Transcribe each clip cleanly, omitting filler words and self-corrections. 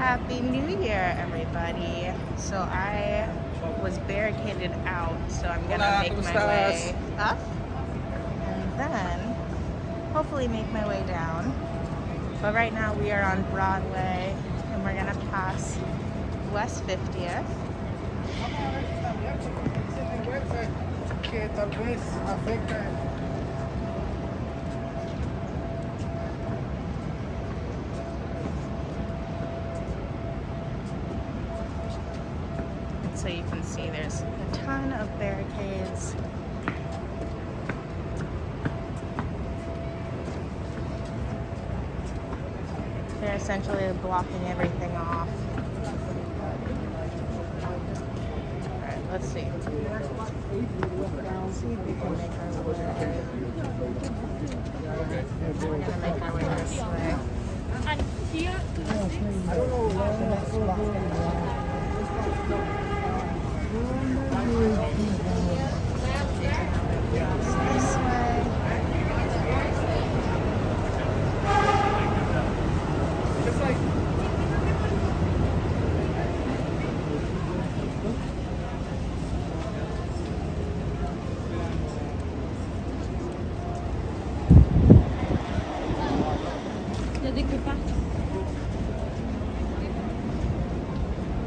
Happy New Year, everybody. So I was barricaded out, so I'm gonna make my way up and then hopefully make my way down. But right now we are on Broadway and we're gonna pass West 50th. So you can see there's a ton of barricades. They're essentially blocking everything off. Alright, let's see. Let's see if we can make our way. We're gonna make our way this way. And here to the This way. the decor.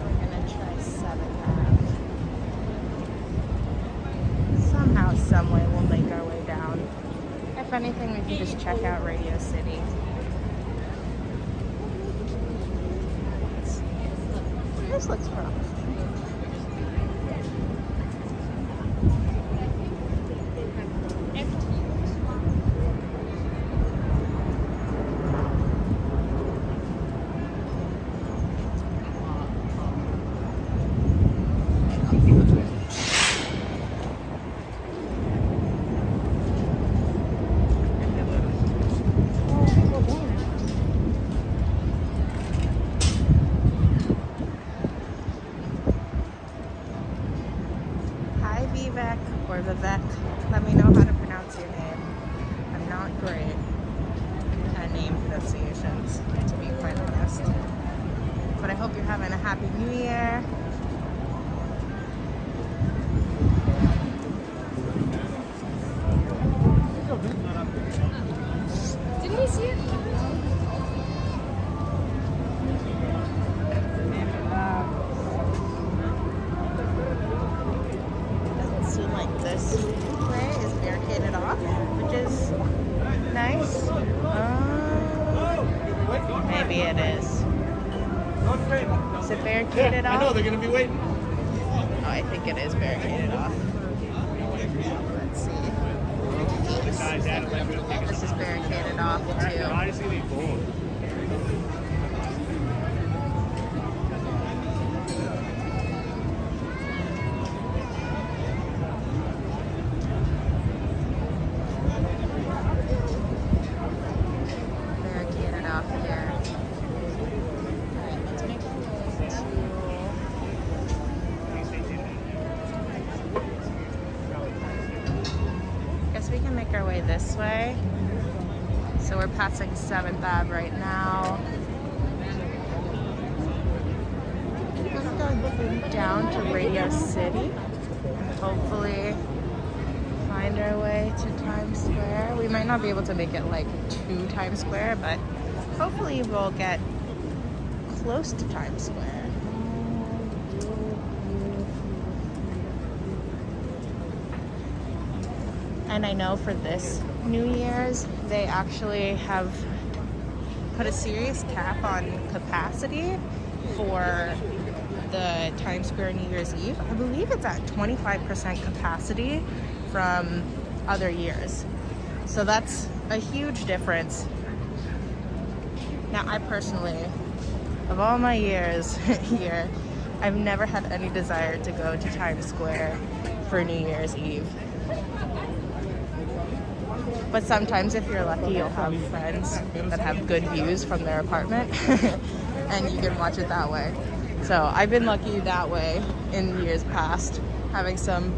We're gonna try 7th Ave. Somehow, someway, we'll make our way down. If anything, we can just check out Radio City. Let's see. This looks promising. Or Vivek, let me know how to pronounce your name. I'm not great at name pronunciations, to be quite honest. But I hope you're having a happy new year. Didn't we see it? Seem like this way is barricaded off, which is nice. Maybe it is. Is it barricaded off? I know, they're going to be waiting. Oh, I think it is barricaded off. Let's see. This is barricaded off too. We can make our way this way. So we're passing 7th Ave right now. We're going down to Radio City and hopefully find our way to Times Square. We might not be able to make it like to Times Square, but hopefully we'll get close to Times Square. And I know for this New Year's, they actually have put a serious cap on capacity for the Times Square New Year's Eve. I believe it's at 25% capacity from other years. So that's a huge difference. Now, I personally, of all my years here, I've never had any desire to go to Times Square for New Year's Eve. But sometimes if you're lucky, you'll have friends that have good views from their apartment and you can watch it that way. So I've been lucky that way in years past, having some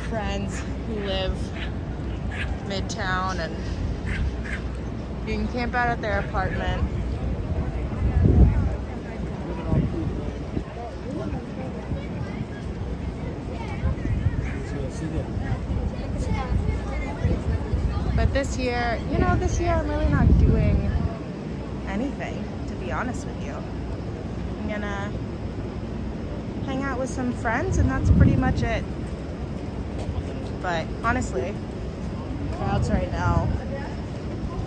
friends who live midtown and you can camp out at their apartment But this year, you know, this year I'm really not doing anything, to be honest with you. I'm gonna hang out with some friends and that's pretty much it. But honestly, crowds right now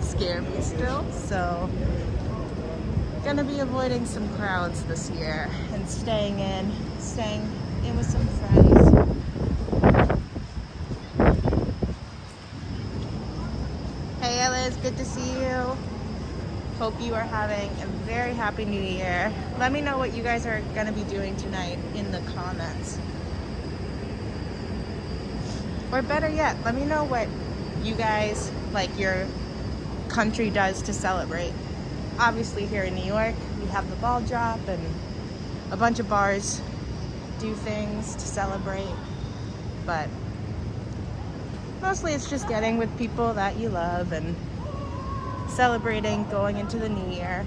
scare me still, so gonna be avoiding some crowds this year and staying in with some friends. Hey Liz, good to see you. Hope you are having a very happy new year. Let me know what you guys are gonna be doing tonight in the comments. Or better yet, let me know what you guys, like your country does to celebrate. Obviously here in New York, we have the ball drop and a bunch of bars do things to celebrate. But mostly it's just getting with people that you love and celebrating going into the new year.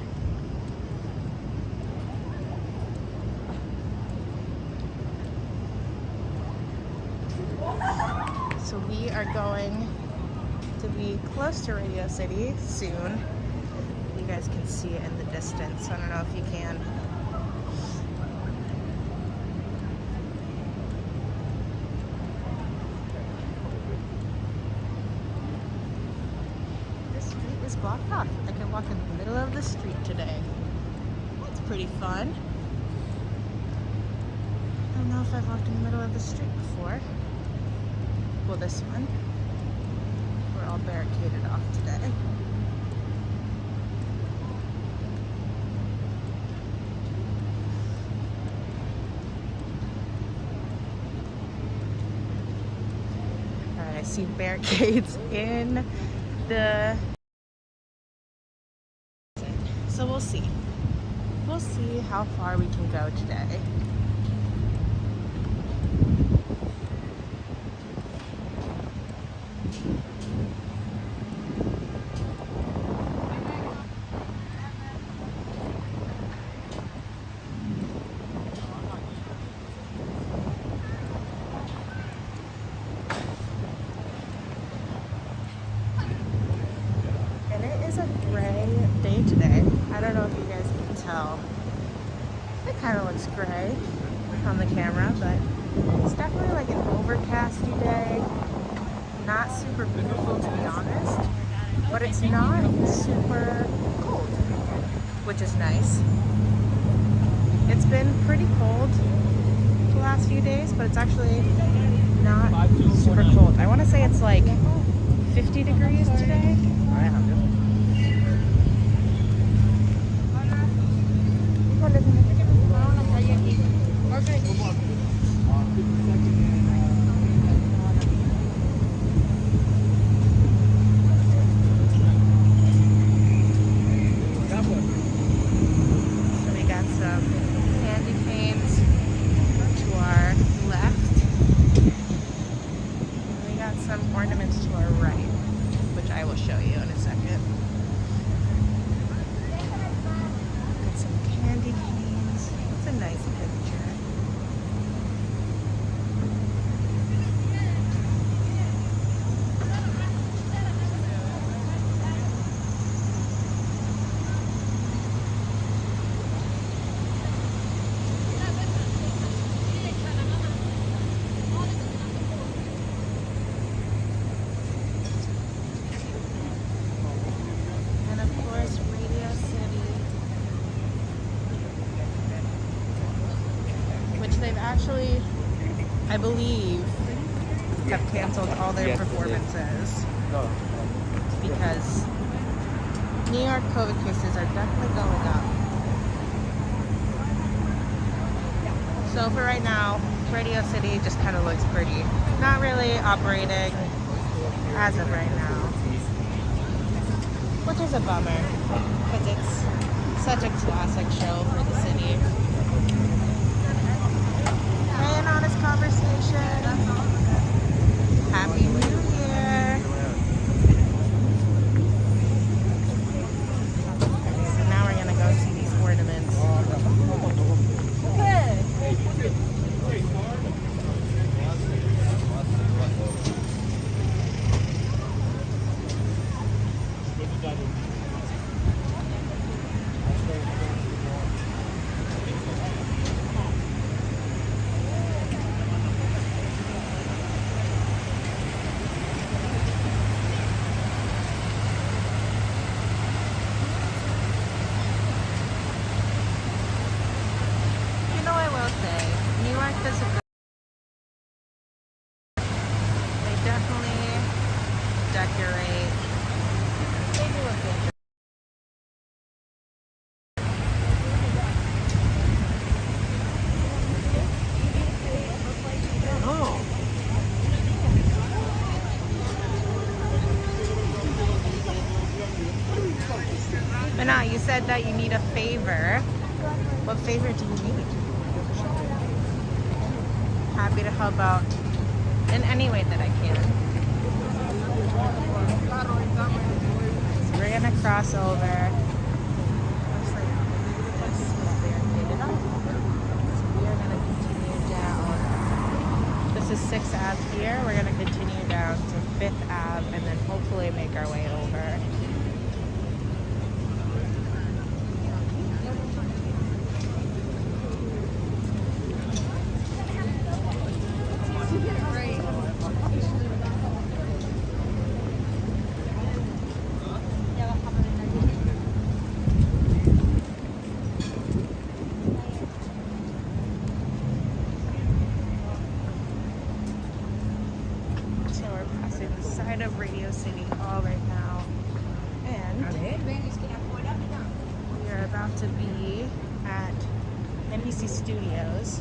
So we are going to be close to Radio City soon. You guys can see it in the distance. I don't know if you can. This street is blocked off. I can walk in the middle of the street today. That's pretty fun. I don't know if I've walked in the middle of the street before. Well, this one. We're all barricaded off today. Alright, I see barricades in the... So we'll see. We'll see how far we can go today. Today. I don't know if you guys can tell. It kind of looks gray on the camera, but it's definitely like an overcasty day. Not super beautiful to be honest, but it's not super cold, which is nice. It's been pretty cold the last few days, but it's actually not super cold. I want to say it's like 50 degrees today. They've actually, I believe, have canceled all their performances because New York COVID cases are definitely going up. So for right now, Radio City just kind of looks pretty. Not really operating as of right now, which is a bummer because it's such a classic show for the city. An honest conversation. Happy New Year. So now we're gonna go see these ornaments. like this. They definitely decorate. They do look good. But now you said that you need a favor. What favor do you need? Happy to help out in any way that I can. So we're gonna cross over. Looks like the place is barricaded off. So we are gonna continue down. This is 6th Ave here. We're gonna continue down to 5th Ave and then hopefully make our way over. Of Radio City Hall right now, and we are about to be at NYC Studios,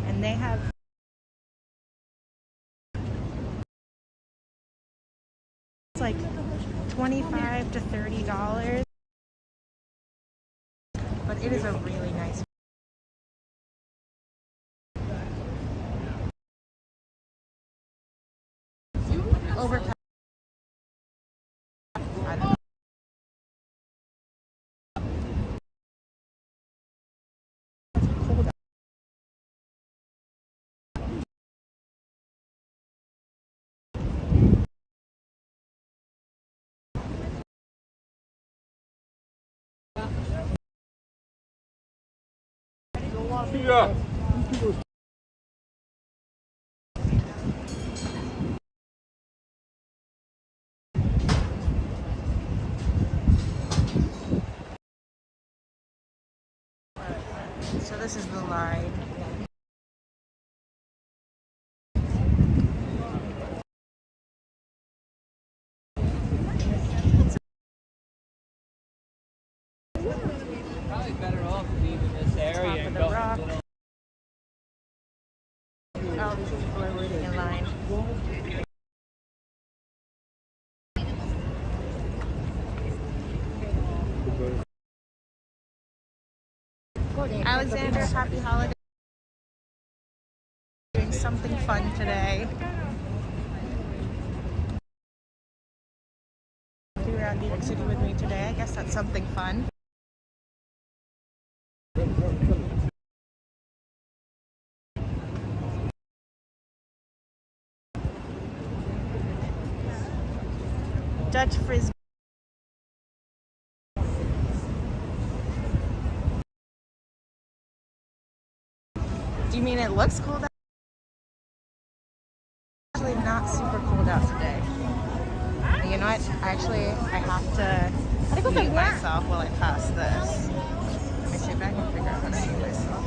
and they have it's like $25 to $30, but it is a really nice. Overpass. Yeah. So this is the line. Probably better off leaving this area and going a little. All these people are waiting in line. Alexander, happy holiday. Doing something fun today. Be around New York City with me today. I guess that's something fun. Dutch Frisbee. Do you mean it looks cold out? Actually not super cold out today. You know what? Actually, I have to mute myself while I pass this. Let me see if I can figure out how to mute myself.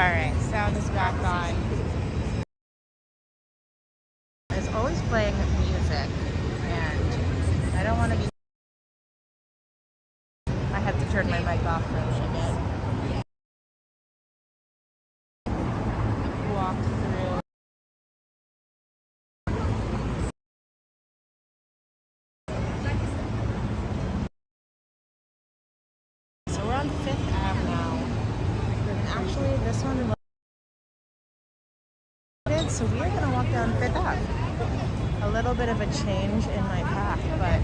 Alright, sound is back on. It's always playing music, and I don't want to be. I have to turn my mic off for a little bit. Walk through. So we're on 5th Ave now. And actually, this one is loaded, so we are going to walk down 5th Ave. A little bit of a change in my path, but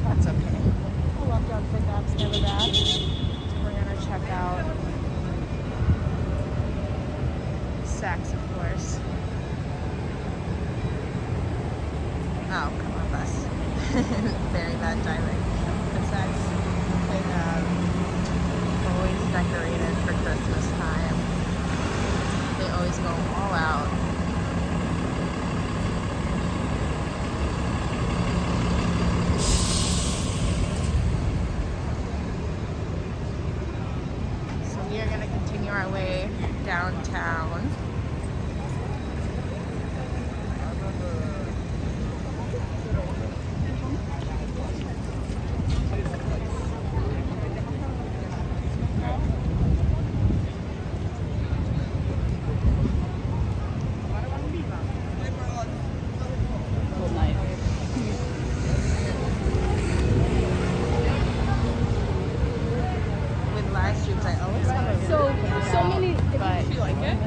that's okay. We'll walk down 5th Ave, it's never bad. We're going to check out Saks, of course. Oh, come on, bus. Very bad timing. The Saks, always decorated for Christmas time. They always go all out. So we are going to continue our way downtown. With live streams, I always have a really but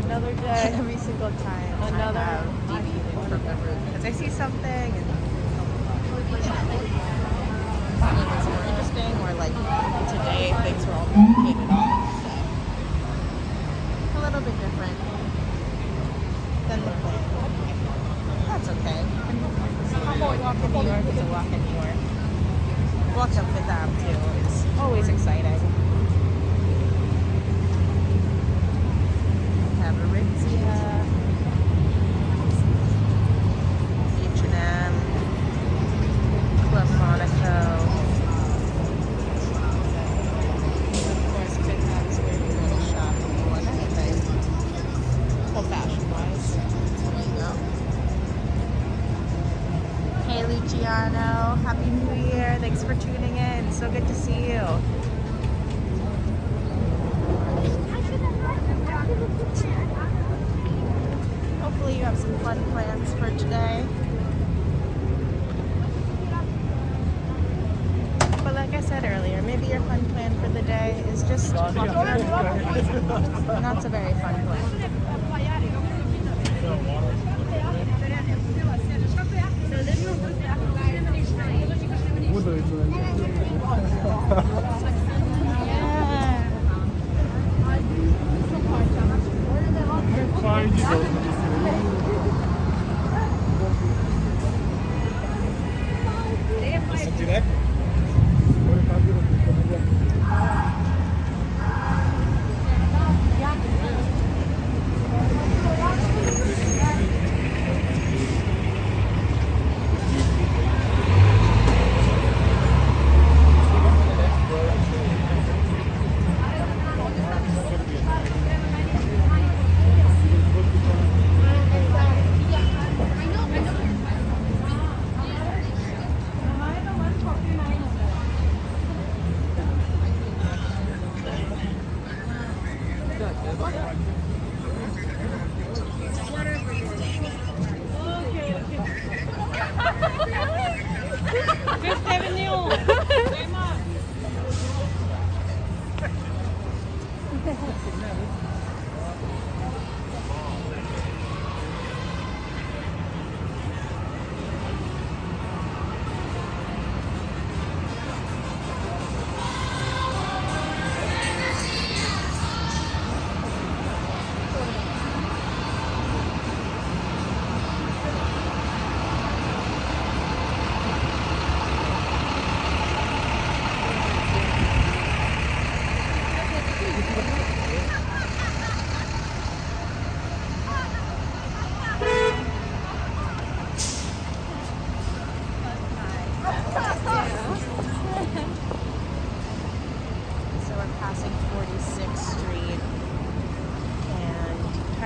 another day, every single time, another deviating from the route because I see something and it's more interesting, or like today things were all complicated on. A little bit different than the plan. That's okay. A walk in New York is a walk in New York. Walk up Fifth Ave too is always exciting. Have a Ritzia, H&M, Club Monaco. Of course, Fifth Ave is where you go to shop for anything. Well, fashion-wise. There you go. Hey, Luciano. Happy New Year. Thanks for tuning in. So good to see you. Hopefully you have some fun plans for today. But like I said earlier, maybe your fun plan for the day is just walking around. That's a very fun plan.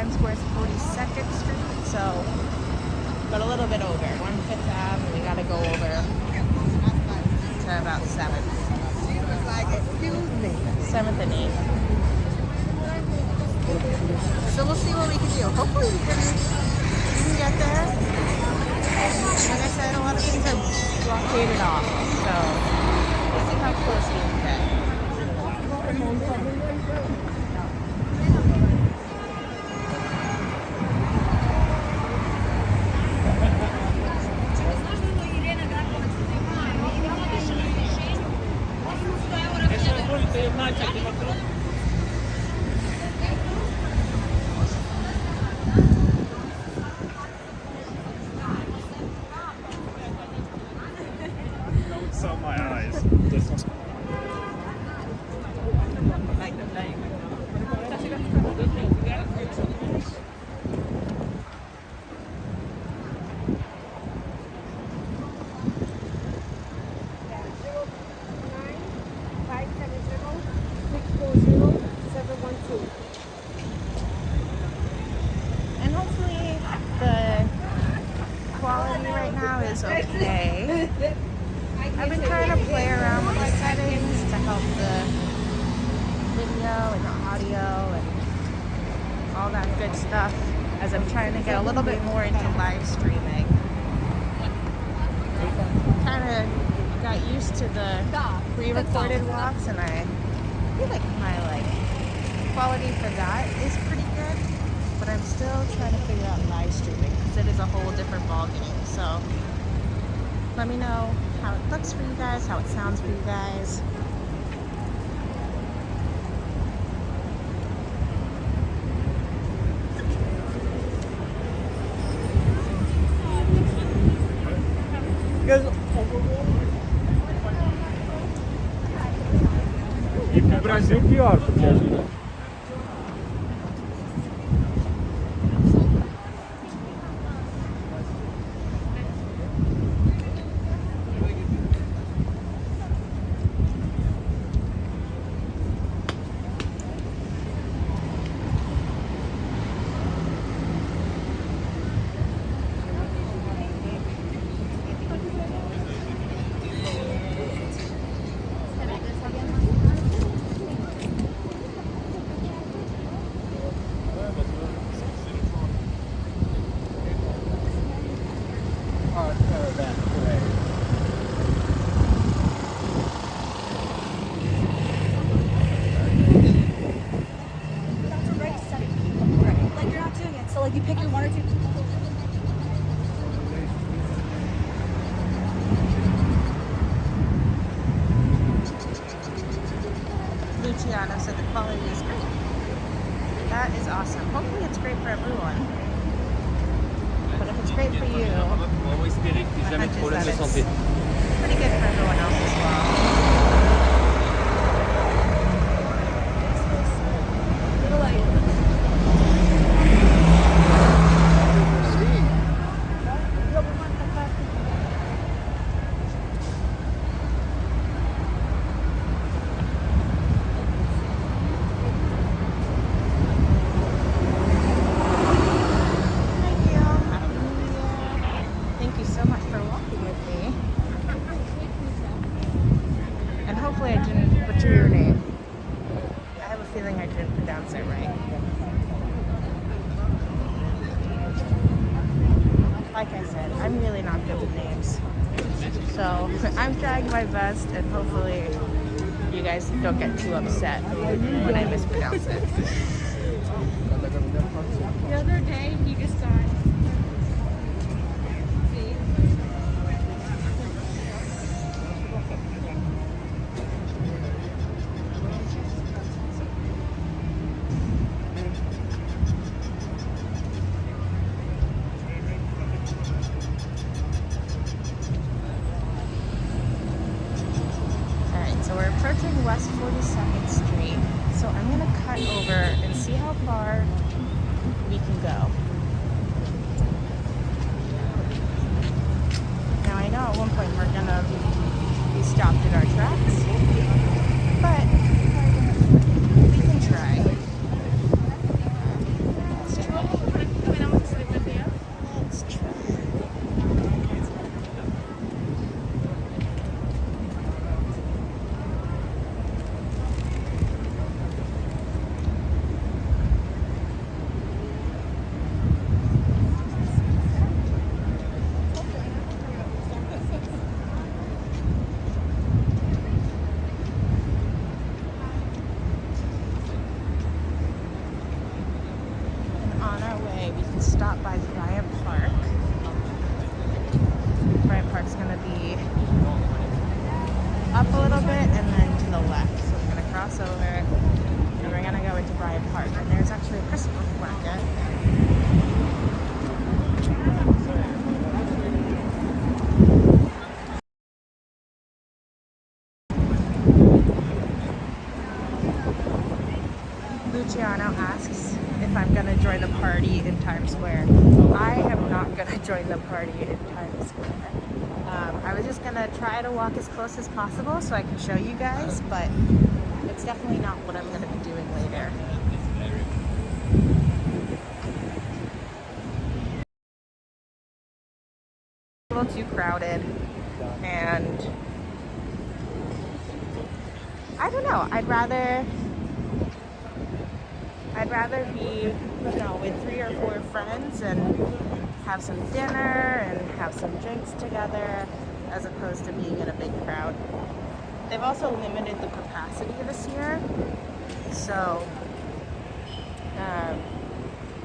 Times Square is 42nd Street, so got a little bit over. 1/5 Ave, we gotta go over to about 7th. She was like, excuse me. 7th and 8th. So we'll see what we can do. Hopefully we can get there. Like I said, a lot of things are blockaded off, so we'll see how close we can get. So my eyes. And hopefully the quality right now is okay. I've been trying to play around with the settings to help the video and the audio and all that good stuff as I'm trying to get a little bit more into live streaming. Kind of got used to the pre-recorded walks, and I feel like my quality for that is pretty good, but I'm still trying to figure out live streaming because it is a whole different ballgame. So let me know how it looks for you guys, how it sounds for you guys. Brasil pior, porque a gente... Like you pick your one or two. Luciano said the quality is great. That is awesome. Hopefully it's great for everyone. But if it's great for you, my hunch is that it's pretty good for everyone else as well. Hopefully I didn't butcher your name. I have a feeling I didn't pronounce it right. Like I said, I'm really not good with names. So I'm trying my best, and hopefully you guys don't get too upset when I mispronounce it. The other day, he just died. So we're approaching West 42nd Street. So I'm gonna cut over and see how far we can go. Now I know at one point we're gonna be stopped at our tracks, but we can try. Let's try. up a little bit and then to the left. So we're gonna cross over and we're gonna go into Bryant Park. And there's actually a Christmas market. Luciano asks if I'm gonna join the party in Times Square. I am not gonna join the party in Times Square. I was just gonna try to walk as close as possible so I can show you guys, but it's definitely not what I'm gonna be doing later. A little too crowded, and I don't know. I'd rather be, you know, with 3 or 4 friends and have some dinner and have some drinks together, as opposed to being in a big crowd. They've also limited the capacity this year, so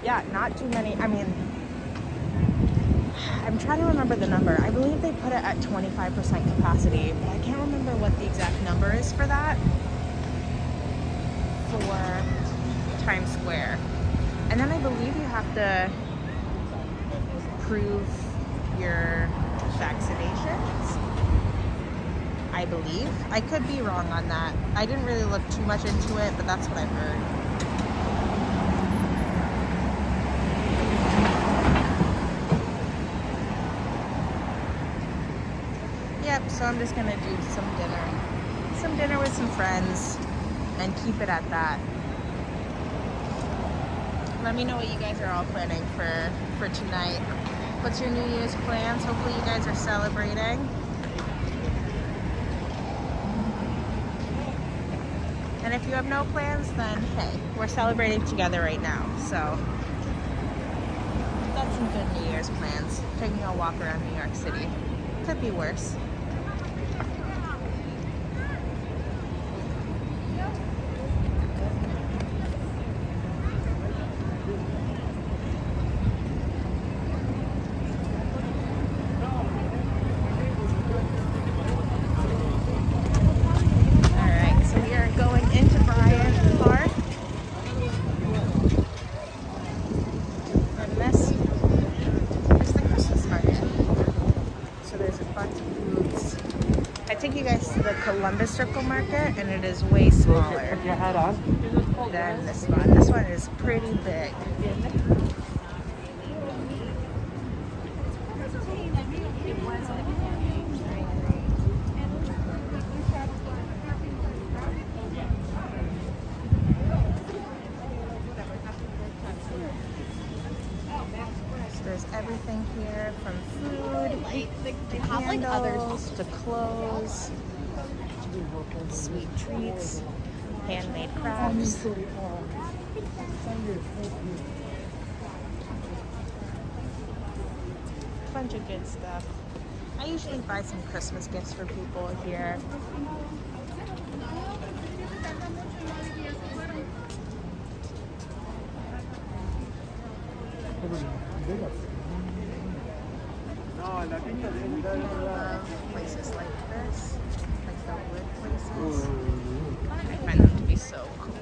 yeah, not too many. I mean, I'm trying to remember the number. I believe they put it at 25% capacity, but I can't remember what the exact number is for that for Times Square. And then I believe you have to prove your vaccinations. I believe. I could be wrong on that. I didn't really look too much into it, but that's what I've heard. Yep, so I'm just gonna do some dinner with some friends and keep it at that. Let me know what you guys are all planning for tonight. What's your New Year's plans? Hopefully you guys are celebrating. And if you have no plans, then hey, we're celebrating together right now. So that's some good New Year's plans. Taking a walk around New York City. Could be worse. Columbus Circle Market, and it is way smaller than this one. This one is pretty big. So there's everything here from food, to candles, to clothes, sweet treats, handmade crafts. Bunch of good stuff. I usually buy some Christmas gifts for people here. Places like this, like the wood places. I find them to be so cool.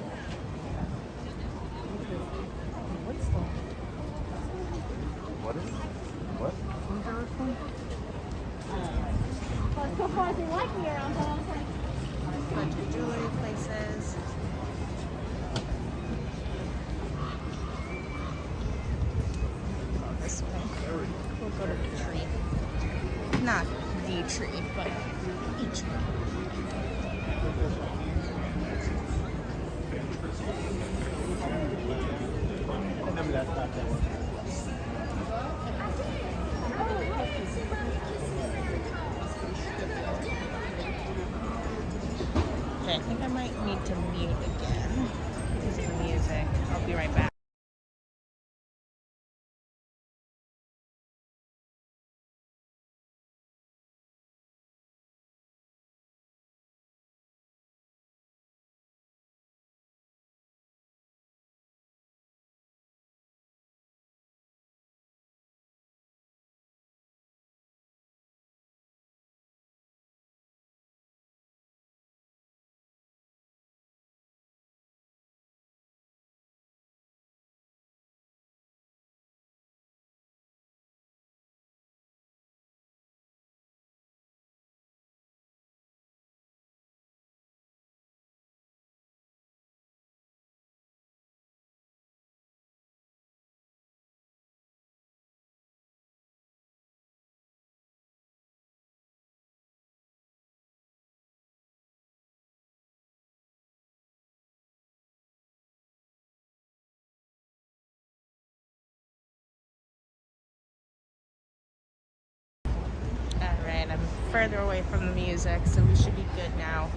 What's that? What is what? So far as you like here, I'm like, Bunch of jewelry places. Oh, this way. We'll go to the tree. Not the tree, but a tree. Okay, I think I might need to mute again because of the music. I'll be right back. further away from the music, so we should be good now.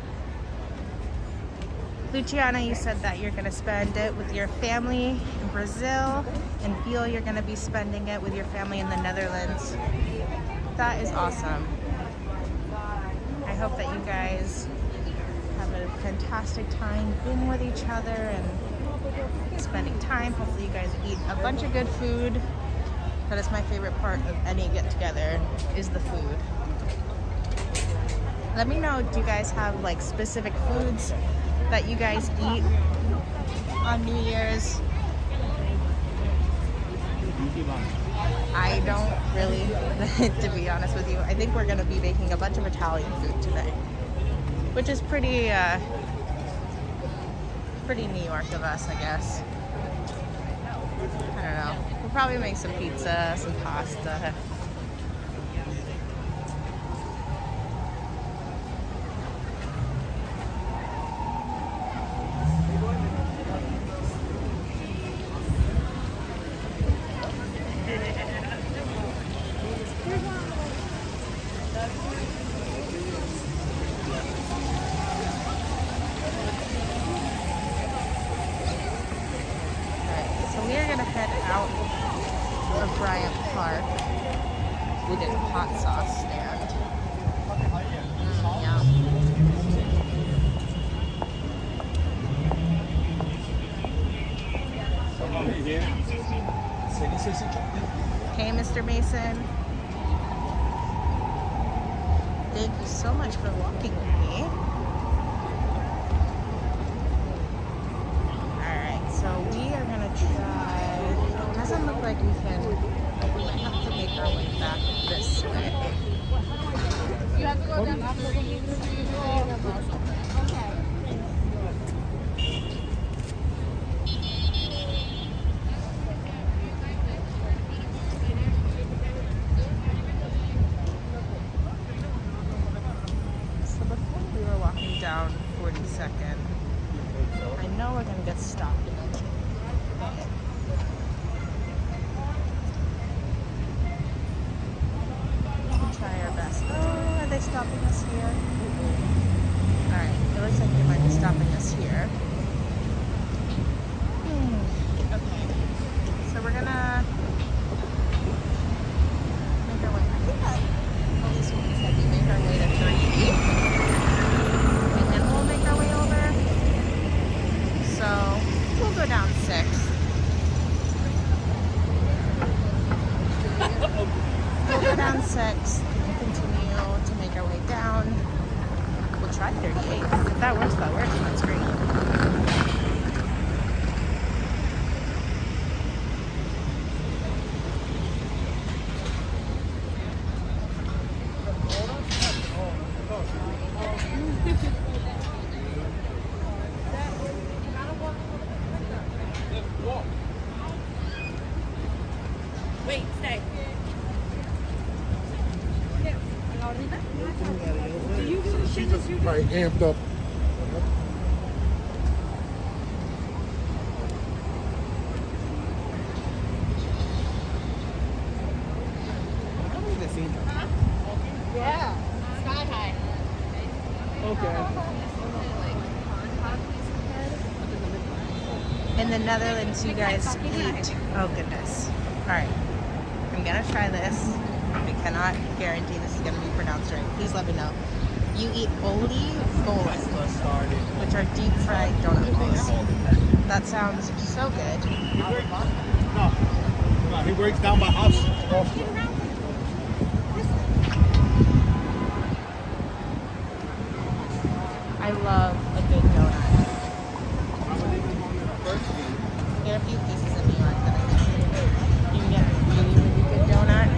Luciana, you said that you're gonna spend it with your family in Brazil, and Biel, you're gonna be spending it with your family in the Netherlands. That is awesome. I hope that you guys have a fantastic time being with each other and spending time. Hopefully you guys eat a bunch of good food. That is my favorite part of any get-together, is the food. Let me know, do you guys have like specific foods that you guys eat on New Year's? I don't really, to be honest with you. I think we're gonna be making a bunch of Italian food today, which is pretty New York of us, I guess. I don't know. We'll probably make some pizza, some pasta. We are gonna head out of Bryant Park with a hot sauce stand. Yum. Hey, Mr. Mason. Thank you so much for walking with me. Alright, so we are gonna try. It doesn't look like we can. We might have to make our way back this way. You have to go down after the Okay. So before we were walking down 42nd, I know we're gonna get stopped. We'll try our best. Oh, are they stopping us here? Alright, it looks like they might be stopping us here. Okay, so we're gonna make our way. I think that police woman said we make our way to 3E, and then we'll make our way over. So we'll go down 6. We'll go down 6 and continue to make our way down. We'll try 38. If that works, that works. That's great. Wait, stay. She just like amped up. Yeah. Sky high. In the Netherlands, you guys eat. Oh goodness. Alright. I'm gonna try this. I cannot guarantee this is gonna be pronounced right. Please let me know. You eat oliebollen, which are deep fried donut balls. That sounds so good. No, he works down my house. I love a good donut. Get a few pieces in New York that I think you can get a really, really good donut.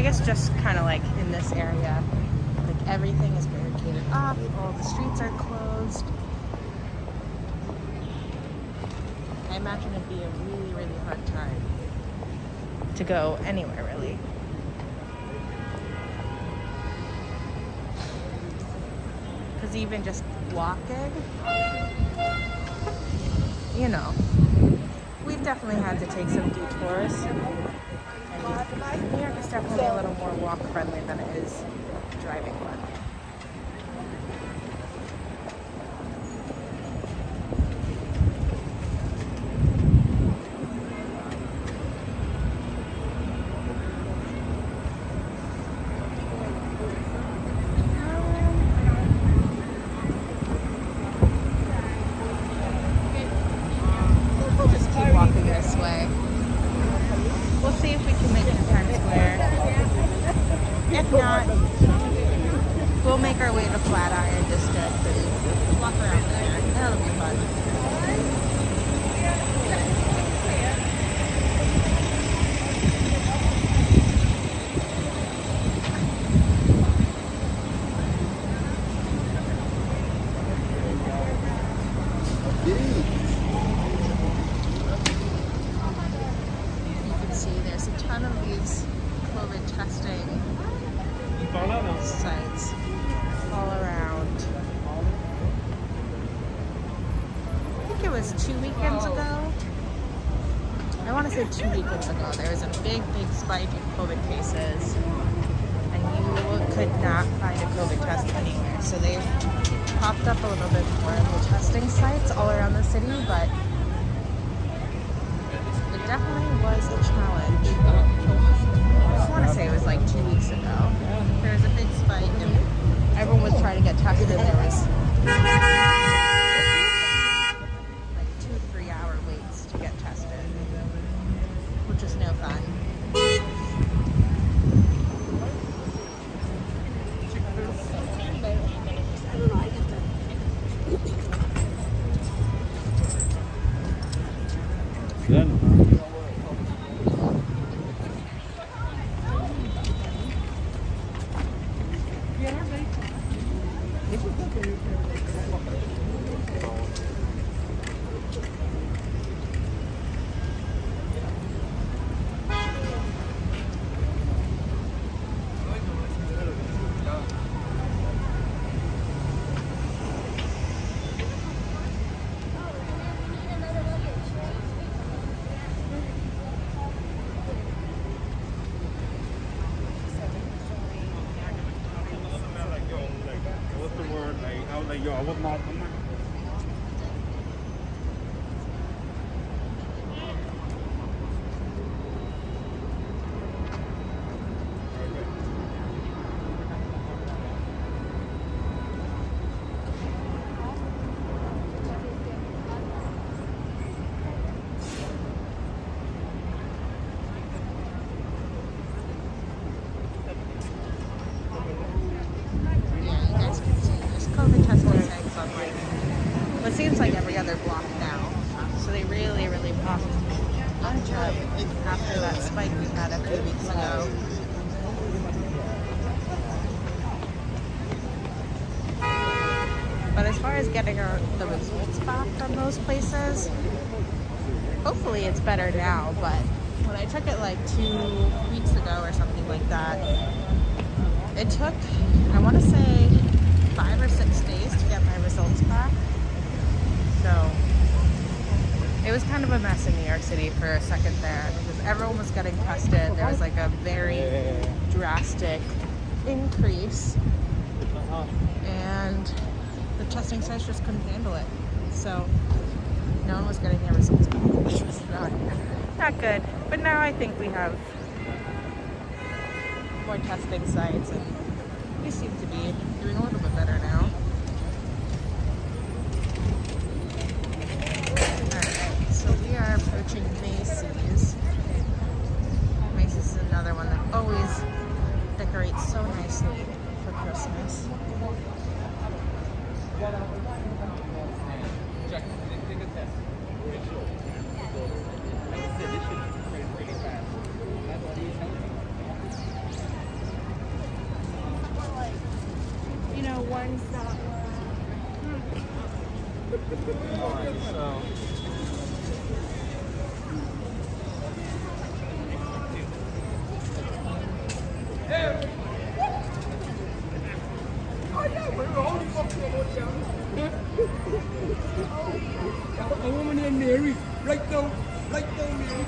I guess just kind of like in this area, like everything is barricaded off, all the streets are closed. I imagine it'd be a really, really hard time to go anywhere, really. Because even just walking, you know, we've definitely had to take some detours. And New York is definitely a little more walk friendly than it is driving friendly. We'll just keep walking this way. We'll see if we can make it to Times Square. If not, we'll make our way to Flatiron District and walk around there. That'll be fun. You can see there's a ton of these COVID testing sites all around. I think it was 2 weekends ago. I want to say 2 weekends ago, there was a big spike in COVID cases, and you could not find a COVID test anywhere. So they've popped up a little bit more of the testing sites all around the city, but it definitely was a challenge. I want to say it was like 2 weeks ago. There was a big spike and everyone was trying to get tested. There was like 2-3 hour waits to get tested, which is no fun. What's the word? Like, I was like, yo, I'm not. Yeah, you guys can see there's COVID testing sites on like what seems like every other block now. So they really popped a bunch up after that spike we had a few weeks ago. But as far as getting the results back from those places, hopefully it's better now. But when I took it like 2 weeks ago or something like that, it took, I want to say, 5 or 6 days to get my results back. So it was kind of a mess in New York City for a second there because everyone was getting tested. There was like a very drastic increase, and the testing sites just couldn't handle it. So no one was getting their results back, which was not good. But now I think we have more testing sites, and we seem to be doing a little bit better now. Alright, so we are approaching Macy's. Macy's is another one that always decorates so nicely for Christmas. Alright, so. A woman named Mary, right down, Mary.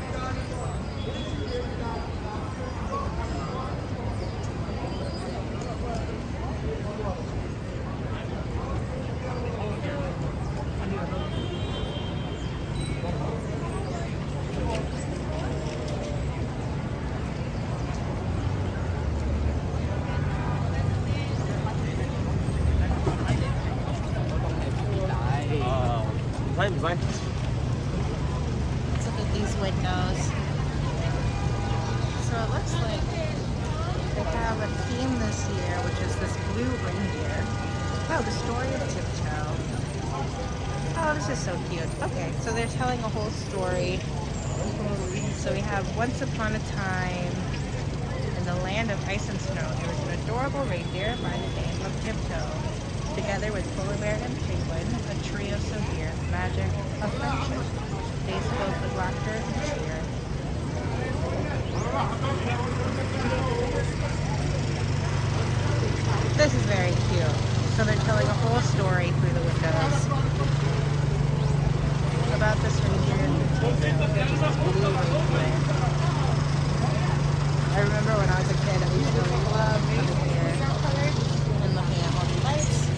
Fine. Let's look at these windows. So it looks like they have a theme this year, which is this blue reindeer. Oh, the story of Tiptoe. Oh, this is so cute. Okay, so they're telling a whole story. So we have once upon a time in the land of ice and snow, there was an adorable reindeer by the name of Tiptoe. Together with polar bear and penguin, a trio so dear, magic of friendship. They spoke with laughter and cheer. This is very cute. So they're telling a whole story through the windows about this reindeer and Tiptoe, which is this blue reindeer. I remember when I was a kid, I used to love coming here and looking at all the lights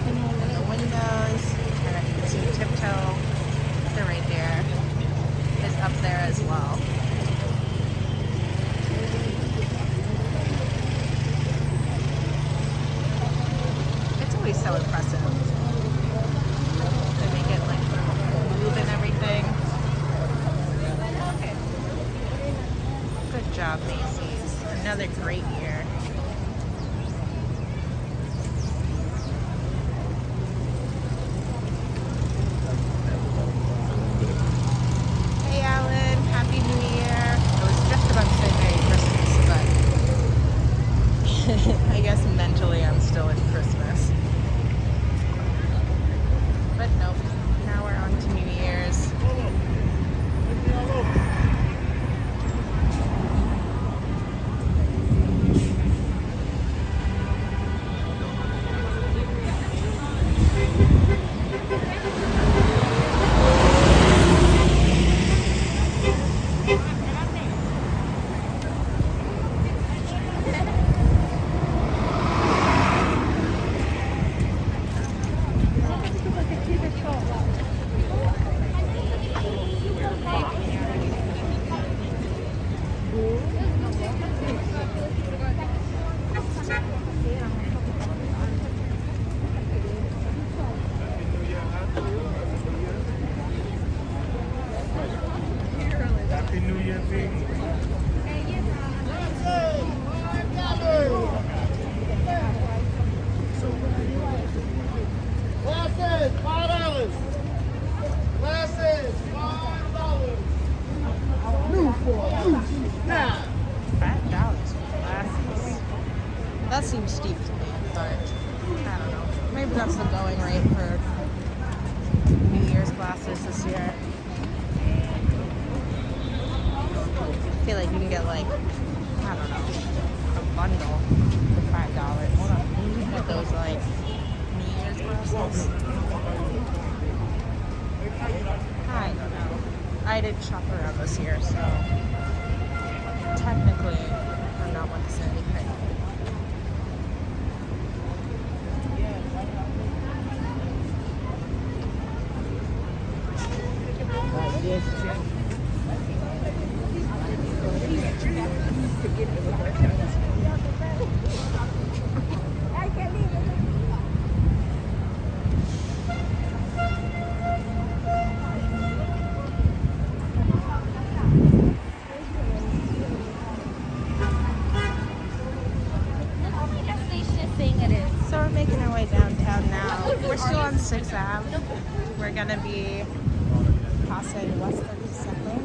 in the windows, and then you can see Tiptoe, the reindeer, is up there as well. It's always so impressive. They make it like move and everything. Good job, Macy's. Another great year. Hey Alan, Happy New Year. I was just about to say Merry Christmas, but I guess mentally I'm still in Christmas. But nope, now we're on to New Year's. Happy New Year, baby. Glasses, $5. Glasses, $5. New for now. $5 for glasses. That seems steep to me, but I don't know. Maybe that's the going rate for New Year's glasses this year. I feel like you can get like, I don't know, a bundle for $5. Hold on. Get those like New Year's glasses. I don't know. I didn't shop around this year, so technically I'm not one to say anything. So we're making our way downtown now. We're still on 6th Ave. We're gonna be passing West 32nd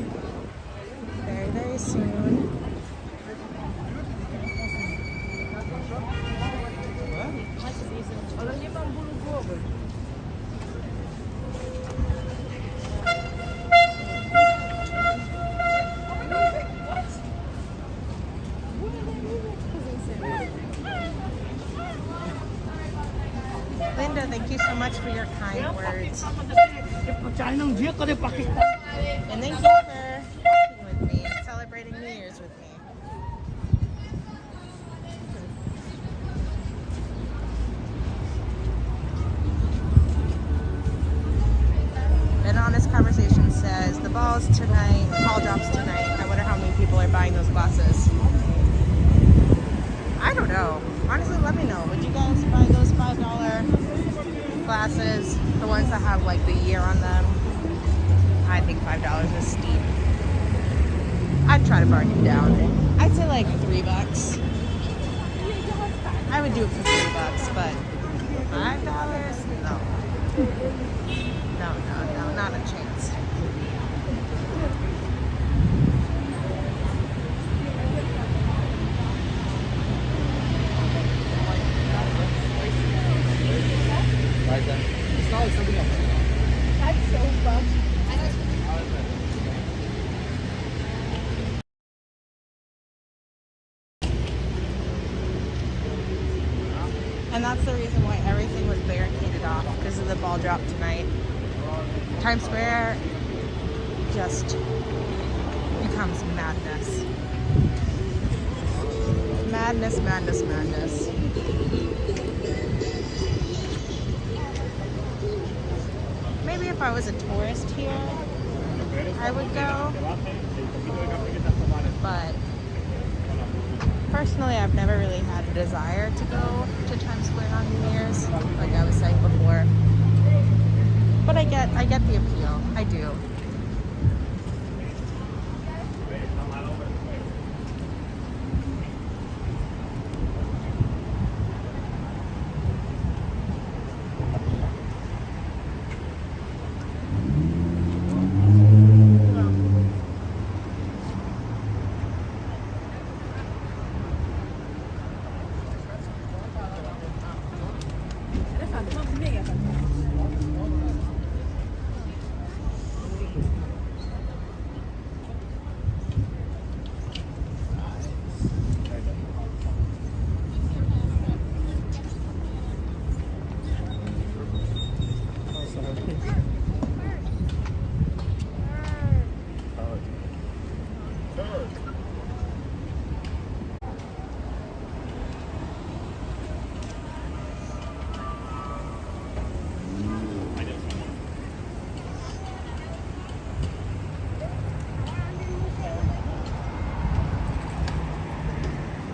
very, very soon. Linda, thank you so much for your kind words. And thank you for walking with me and celebrating New Year's with me. An Honest Conversation says, the ball drops tonight. I wonder how many people are buying those glasses. I don't know. Honestly, let me know. Would you guys buy those $5 glasses? The ones that have like the year on them? I think $5 is steep. I'd try to bargain down. I'd say like $3. I would do it for $3, but $5? No. No, not a chance. That's so fun. And that's the reason why everything was barricaded off, because of the ball drop tonight. Times Square just becomes madness. Madness, madness, madness. Maybe if I was a tourist here, I would go. But personally, I've never really had a desire to go to Times Square on New Year's, like I was saying before. But I get the appeal. I do.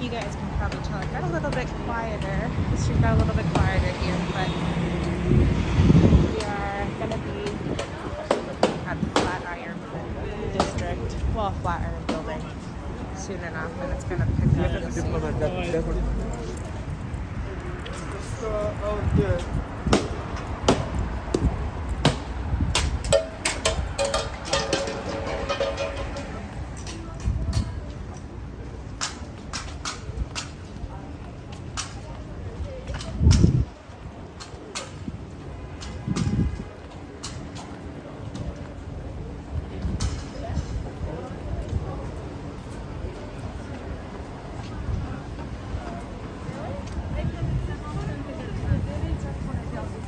You guys can probably tell it got a little bit quieter. The street got a little bit quieter here, but we are gonna be at the Flatiron district, well, Flatiron building soon enough, and it's gonna pick up. You'll see.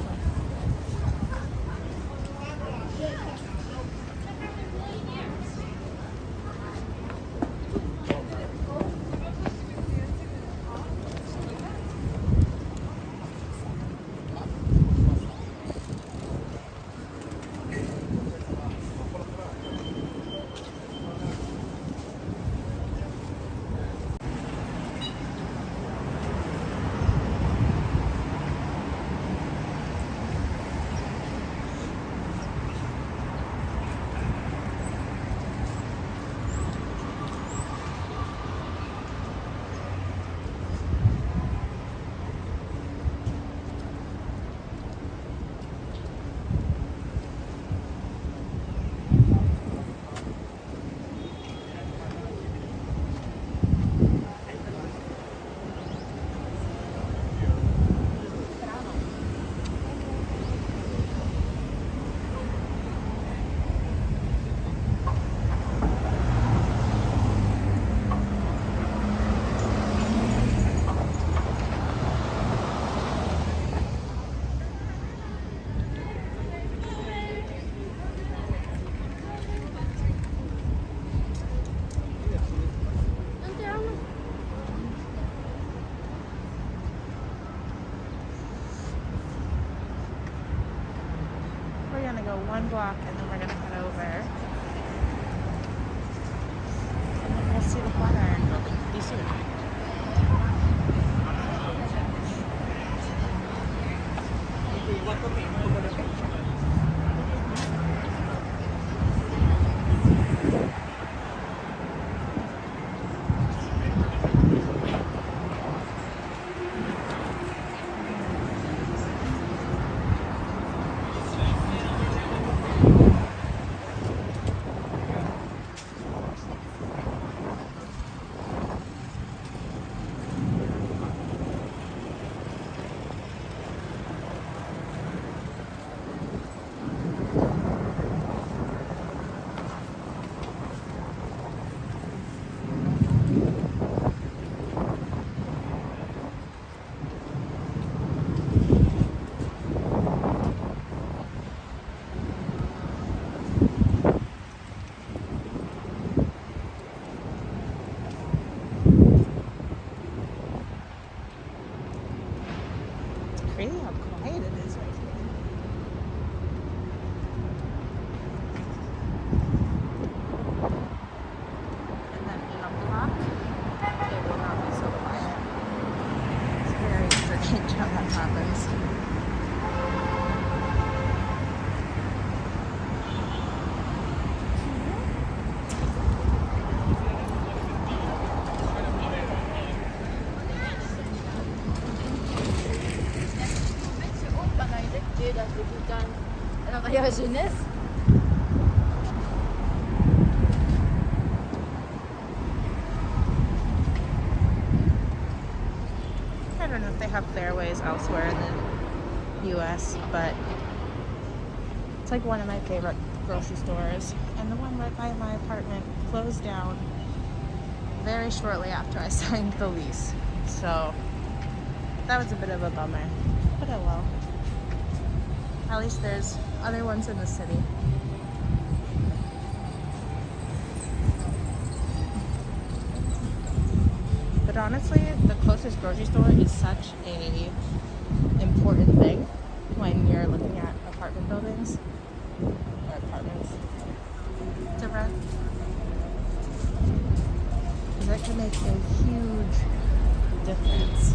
block, and then we're gonna head over. And then we'll see the Flatiron building pretty soon. Crazy how quiet it is right here. And then in a block, it will not be so quiet. It's very strange how that happens. Alors, il y a la jeunesse. I don't know if they have fairways elsewhere in the US, but it's like one of my favorite grocery stores. And the one right by my apartment closed down very shortly after I signed the lease. So that was a bit of a bummer, but oh well. At least there's other ones in the city. But honestly, the closest grocery store is such a important thing when you're looking at apartment buildings or apartments to rent. Because that can make a huge difference.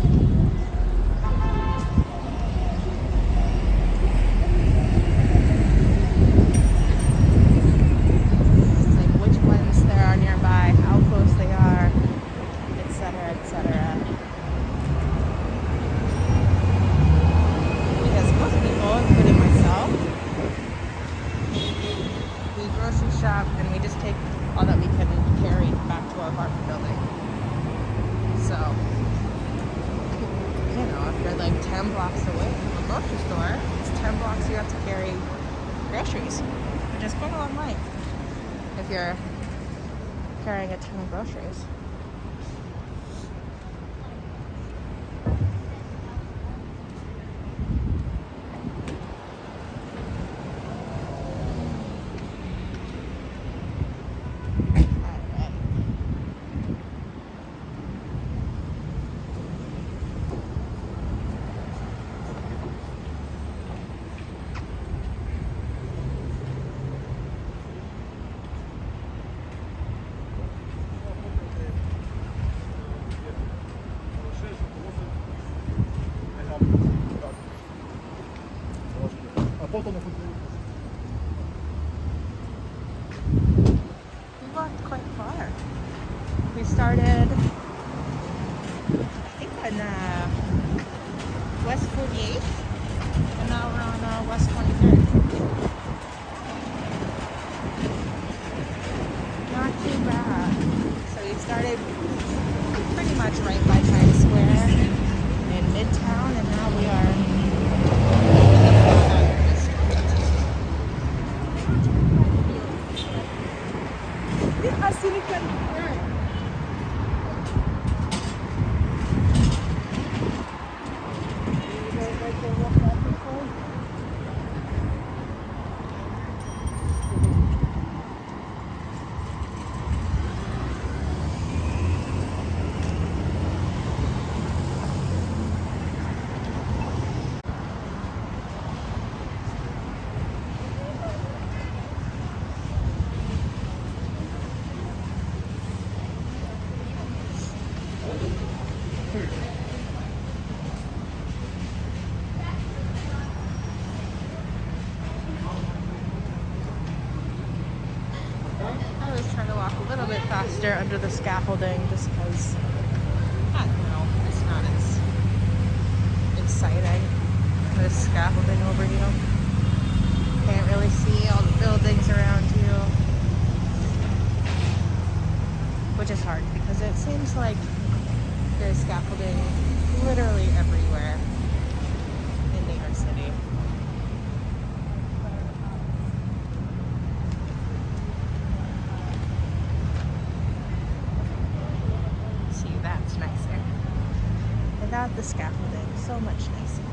Nearby, how close they are, etc., etc. Because most people, including myself, we grocery shop and we just take all that we can carry back to our apartment building. So, you know, if you're like 10 blocks away from a grocery store, it's 10 blocks you have to carry groceries, which is quite a long way if you're carrying a ton of groceries. We walked quite far. We started, I think, on West 48th, and now we're on West 23rd. Not too bad. So we started pretty much right by Times Square in Midtown, and now we are in the Flatiron district. there under the scaffolding just because, I don't know, it's not as exciting. There's scaffolding over you. Can't really see all the buildings around you. Which is hard because it seems like there's scaffolding literally everywhere in New York City. See, that's nicer. Without the scaffolding, so much nicer.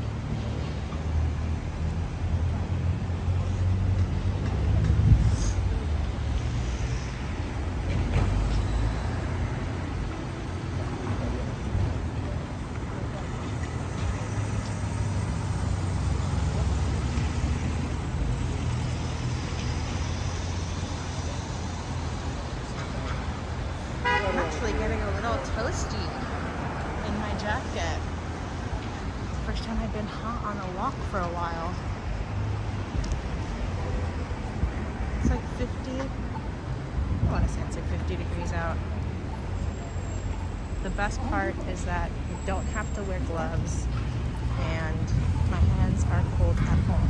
I'm actually getting a little toasty in my jacket. First time I've been hot on a walk for a while. It's like 50. I want to say it's like 50 degrees out. The best part is that you don't have to wear gloves and my hands are cold at home.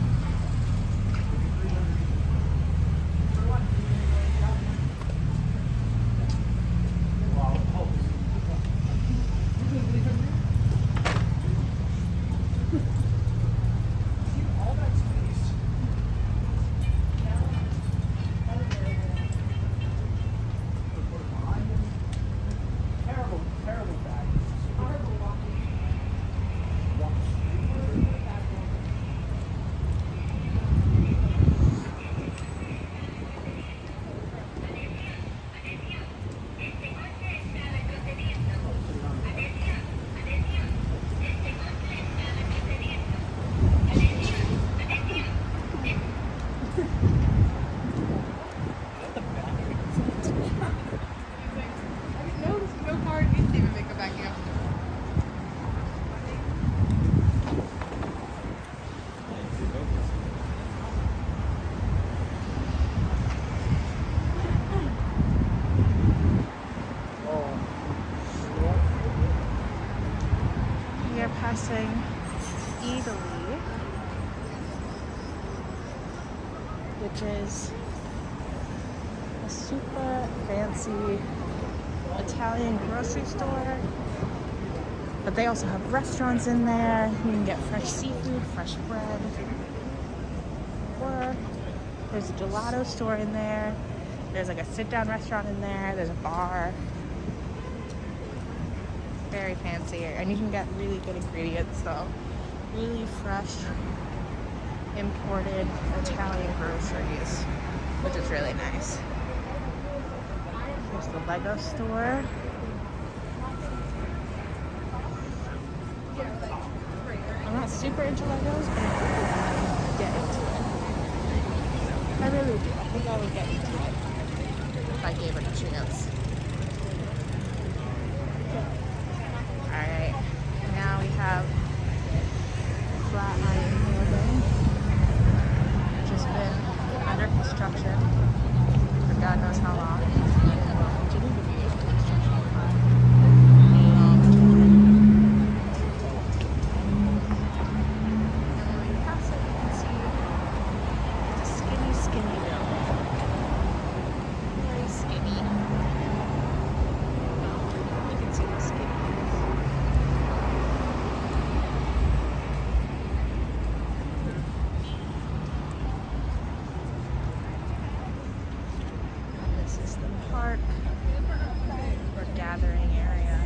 Passing Italy, which is a super fancy Italian grocery store, but they also have restaurants in there. You can get fresh seafood, fresh bread, or there's a gelato store in there. There's like a sit-down restaurant in there. There's a bar. Very fancy, and you can get really good ingredients though. Really fresh, imported Italian groceries, which is really nice. Here's the Lego store. I'm not super into Legos, but I could get into it. I really do. I think I would get into it if I gave it a chance. Alright, now we have Flatiron building, which has been under construction for God knows how long. Continue to be under construction for a long time. And when we pass it, you can see it's a skinny, skinny building. Very skinny. You can see the skinny. Park or gathering area.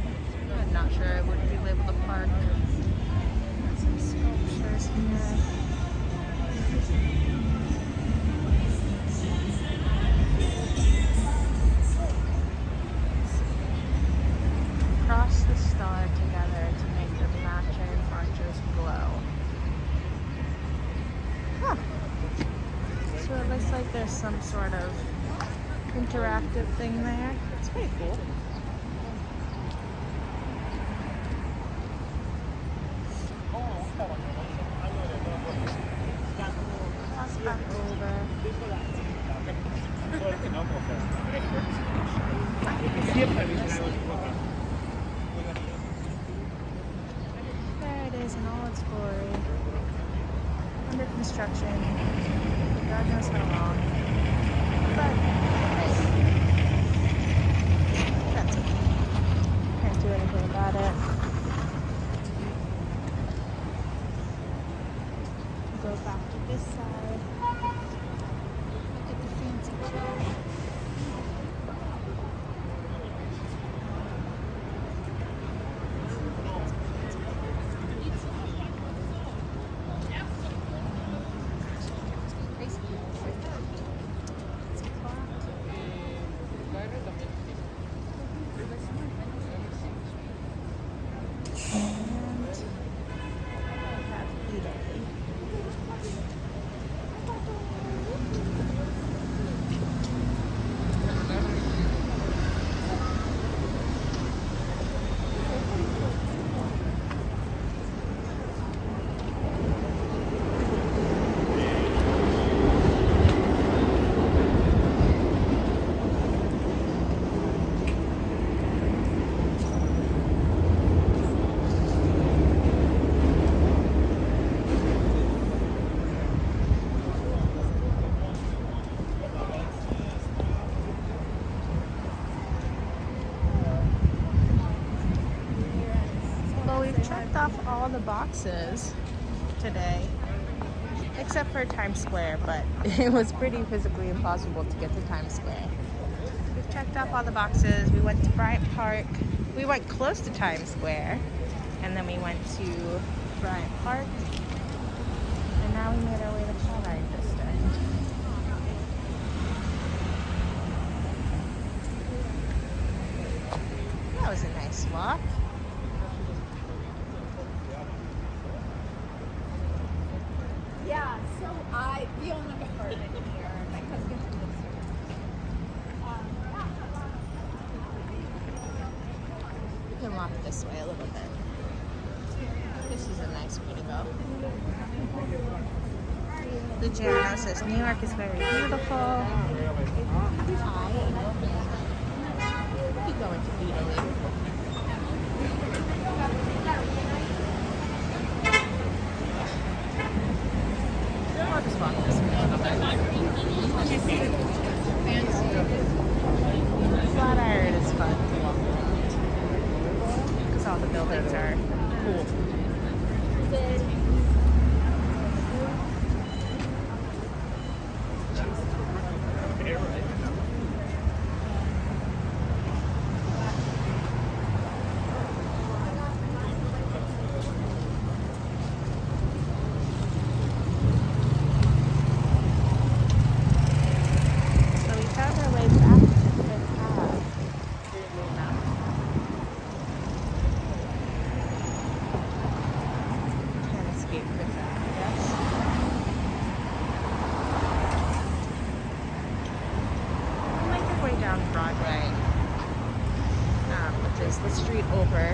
I'm not sure I would be labeled a park. Some sculptures here. Cross the star together to make the matching arches glow. Huh. So it looks like there's some sort of interactive thing there. It's pretty cool. Cross back over. There it is in all its glory. Under construction. God knows how long. But that's okay. Can't do anything about it. Go back to this side. Look at the fancy chair. Well, we've checked off all the boxes today, except for Times Square, but it was pretty physically impossible to get to Times Square. We've checked off all the boxes. We went to Bryant Park. We went close to Times Square, and then we went to Bryant Park, and now we made our way to Flatiron District. That was a nice walk. Yeah, so we own an apartment here. My husband lives here. We can walk this way a little bit. This is a nice way to go. The Jano says New York is very beautiful. We go into Italy. I'll just walk this way a little bit. Flatiron is fun to walk around because all the buildings are cool. So we found our way back to Fifth Ave. Can't escape Fifth Ave, I guess. We might make our way down Broadway, which is the street over.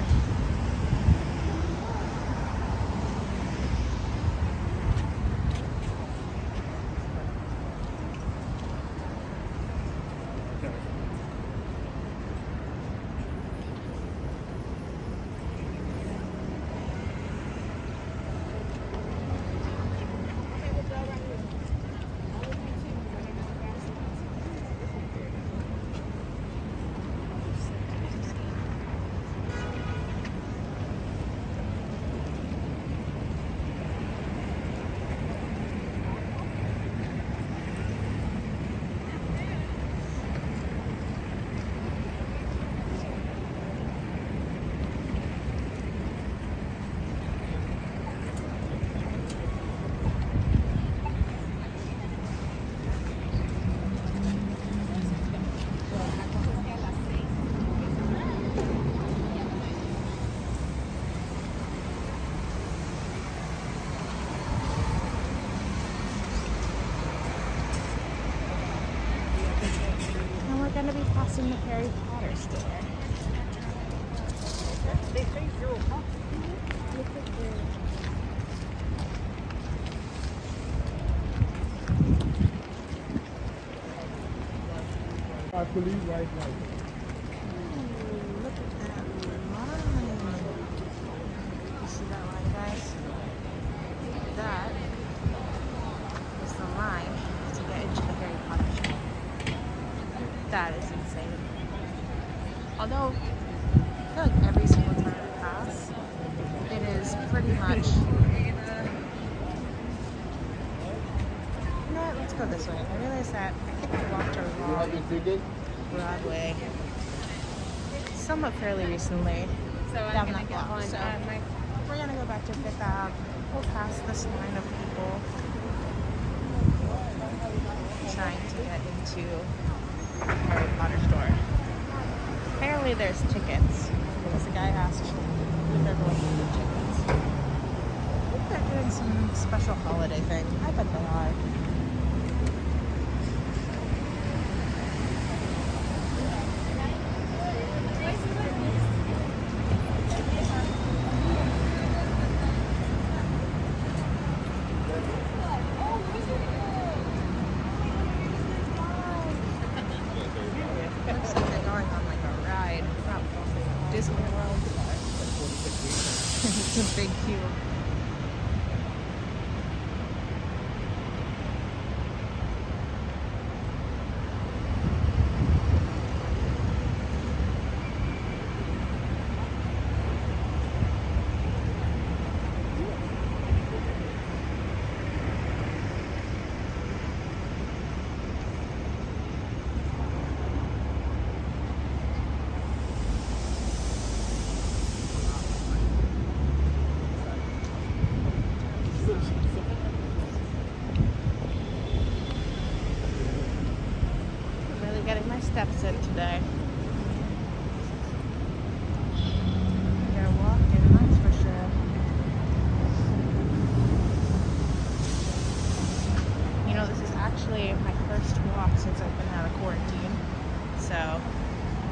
And we're going to be passing the Harry Potter store. They say 0 cost. I believe right now. feel like every single time I pass, it is pretty much. You know what? Let's go this way. I realized that I think I walked along Broadway somewhat fairly recently down that block. So we're gonna go back to Fifth Ave. We'll pass this line of people trying to get into Harry Potter store. Apparently there's tickets because the guy asked if everyone needed tickets. I think they're doing some special holiday thing. I bet they are. Looks like they're going on like a ride from Disney World. It's a big cube. I'm really getting my steps in today. You're walking, that's for sure. You know, this is actually my first walk since I've been out of quarantine. So,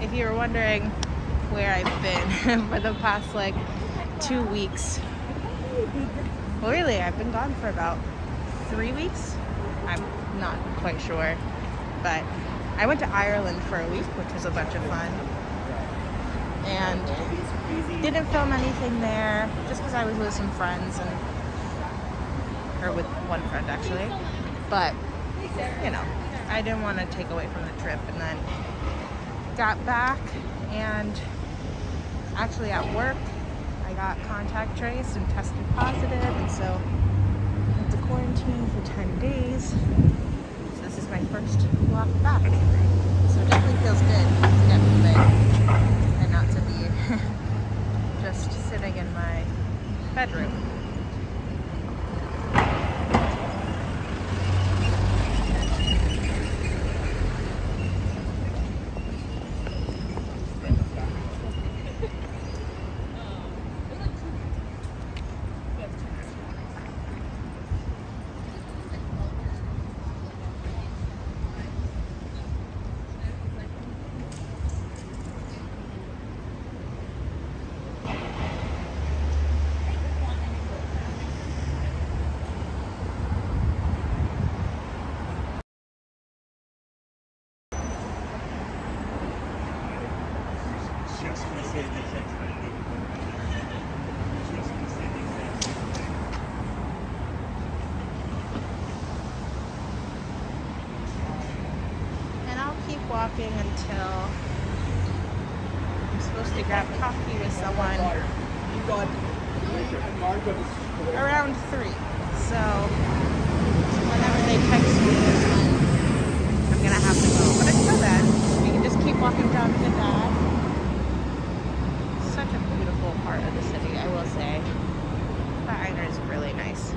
if you were wondering where I've been for the past like 2 weeks, well, really, I've been gone for about 3 weeks. I'm not quite sure, but I went to Ireland for a week, which was a bunch of fun, and didn't film anything there just because I was with some friends or with one friend actually. But you know, I didn't want to take away from the trip, and then got back, and actually at work I got contact traced and tested positive, and so I had to quarantine for 10 days. So this is my first walk back. So it definitely feels good to get moving and not to be just sitting in my bedroom. And I'll keep walking until I'm supposed to grab coffee with someone around 3. So whenever they text me is when I'm gonna have to go. But until then, we can just keep walking down Fifth Ave. Such a beautiful part of the city, I will say. Flatiron is really nice.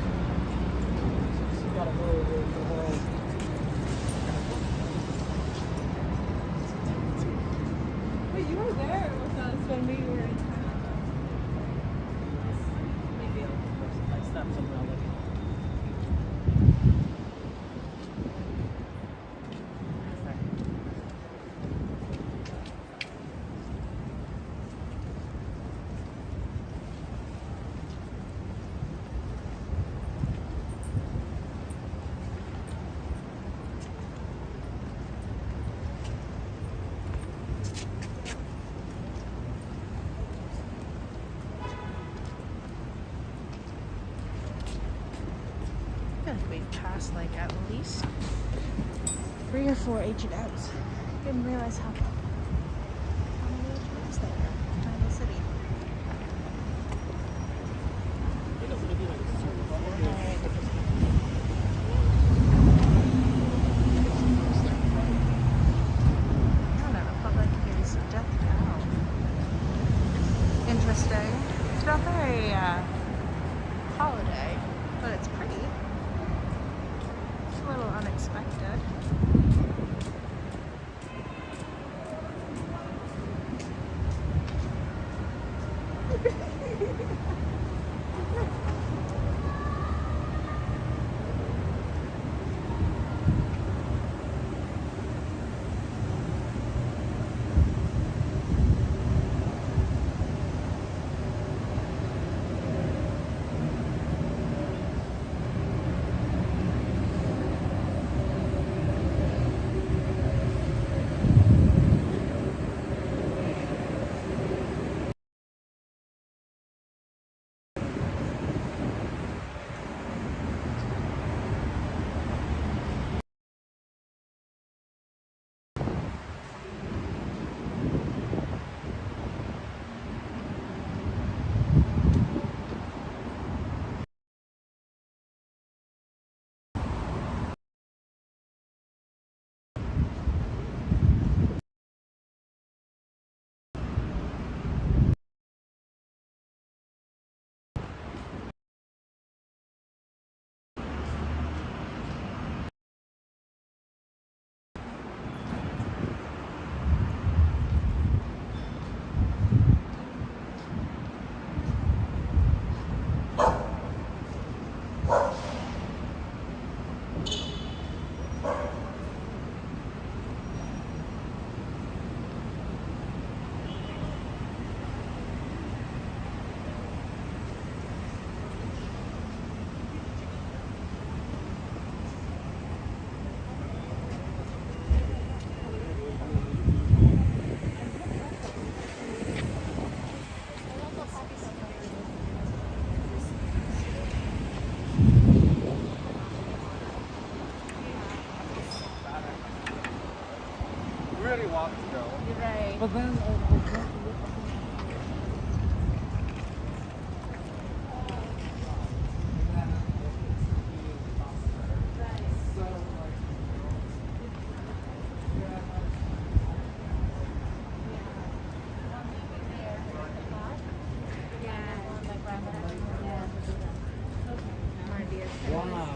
But you were there with us when we were in town. I stopped somewhere. I feel like we've passed like at least 3 or 4 H&Ms. Didn't realize how many H&Ms there are in the city. interesting. It's not very holiday, but it's pretty. It's a little unexpected. Really want to go. You're right. But then, wow.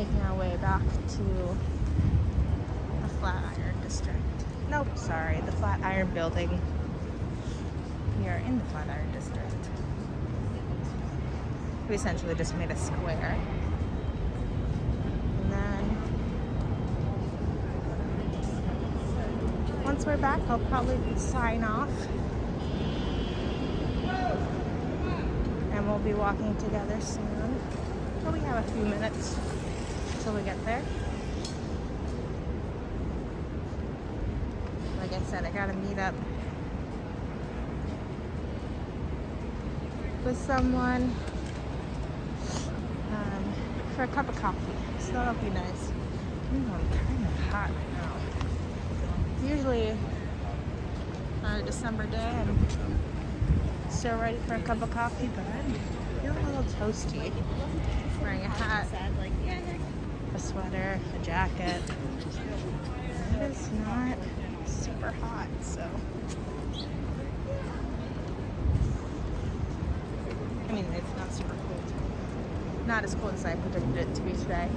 making our way back to the Flatiron district. Nope, sorry, the Flatiron building. We are in the Flatiron district. We essentially just made a square. And then once we're back, I'll probably sign off. And we'll be walking together soon. But we have a few minutes till we get there. Like I said, I gotta meet up with someone for a cup of coffee. So that'll be nice. Ooh, I'm kind of hot now. Usually on a December day, I'm still ready for a cup of coffee, but I'm feeling a little toasty. Wearing a hat, a sweater, a jacket. It is not super hot, so. I mean, it's not super cold. Not as cold as I predicted it to be today.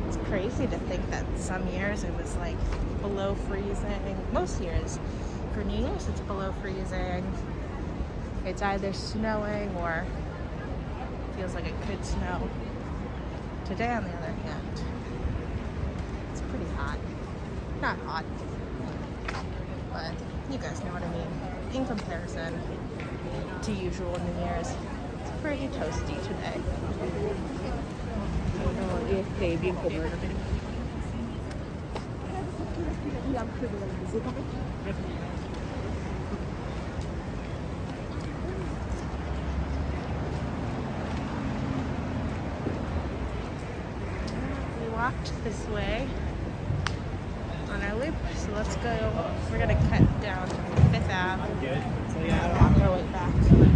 It's crazy to think that some years it was like below freezing. Most years. For New Year's, it's below freezing. It's either snowing or feels like it could snow. Today, on the other hand, it's pretty hot. Not hot, but you guys know what I mean. In comparison to usual New Year's, it's pretty toasty today. We walked this way on our loop, so let's go. We're gonna cut down 5th Ave and walk our way back to the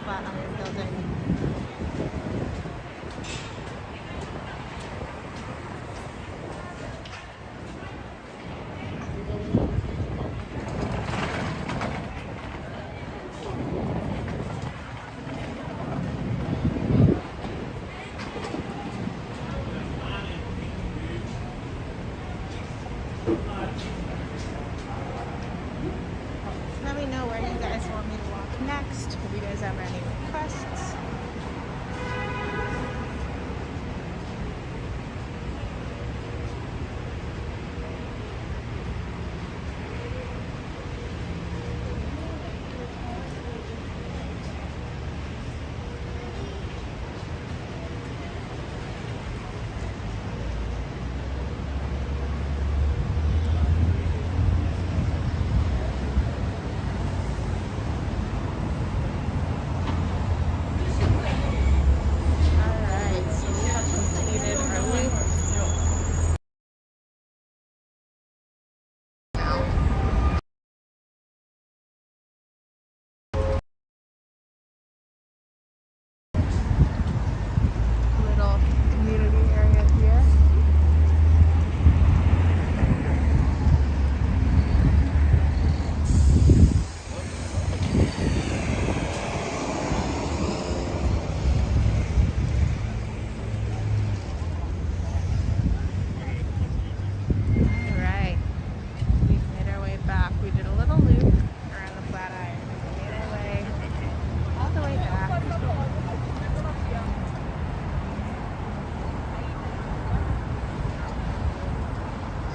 Flatiron building. Let me know where you guys want me to walk next. If you guys have any requests.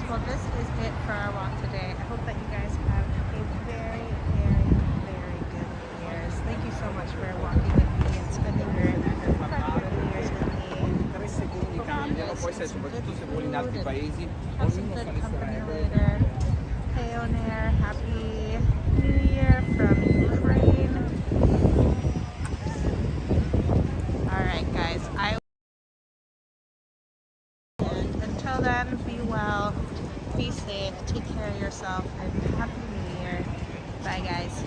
Well, this is it for our walk today. I hope that you guys have a very, very, very good New Year's. Thank you so much for walking with me and spending your New Year's with me. 3 secondi cambiano, poi sai soprattutto se voli in altri paesi, Have some ognuno good fa le sue company regole. later. Hey, on air. Happy New Year from Ukraine. All right, guys. And until then, be well, be safe, take care of yourself, and Happy New Year. Bye, guys.